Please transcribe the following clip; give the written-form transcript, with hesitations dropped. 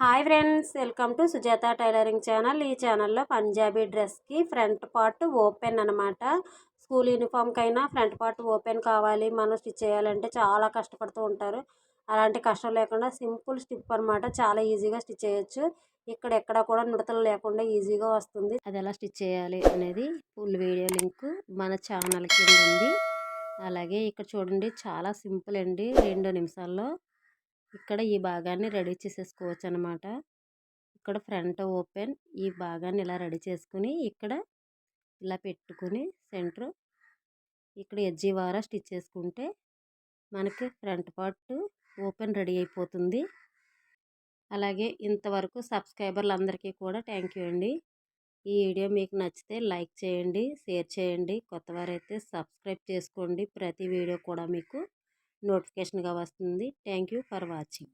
Hi friends, welcome to Sujatha tailoring channel. ఈ ఛానల్లో పంజాబీ డ్రెస్కి ఫ్రంట్ పార్ట్ ఓపెన్ అనమాట. స్కూల్ యూనిఫామ్కైనా ఫ్రంట్ పార్ట్ ఓపెన్ కావాలి, మనం స్టిచ్ చేయాలంటే చాలా కష్టపడుతూ ఉంటారు. అలాంటి కష్టం లేకుండా సింపుల్ స్టిప్ అనమాట. చాలా ఈజీగా స్టిచ్ చేయొచ్చు. ఇక్కడ ఎక్కడ కూడా నుడతలు లేకుండా ఈజీగా వస్తుంది. అది ఎలా స్టిచ్ చేయాలి అనేది ఫుల్ వీడియో లింక్ మన ఛానల్ కింద ఉంది. అలాగే ఇక్కడ చూడండి, చాలా సింపుల్ అండి. 2 నిమిషాల్లో ఇక్కడ ఈ భాగాన్ని రెడీ చేసేసుకోవచ్చు అనమాట. ఇక్కడ ఫ్రంట్ ఓపెన్ ఈ భాగాన్ని ఇలా రెడీ చేసుకుని ఇక్కడ ఇలా పెట్టుకుని సెంటర్ ఇక్కడ ఎడ్జి వారా స్టిచ్ చేసుకుంటే మనకి ఫ్రంట్ పార్ట్ ఓపెన్ రెడీ అయిపోతుంది. అలాగే ఇంతవరకు సబ్స్క్రైబర్లు అందరికీ కూడా థ్యాంక్ యూ అండి. ఈ వీడియో మీకు నచ్చితే లైక్ చేయండి, షేర్ చేయండి. కొత్తవారైతే సబ్స్క్రైబ్ చేసుకోండి. ప్రతి వీడియో కూడా మీకు నోటిఫికేషన్గా వస్తుంది. Thank you for watching.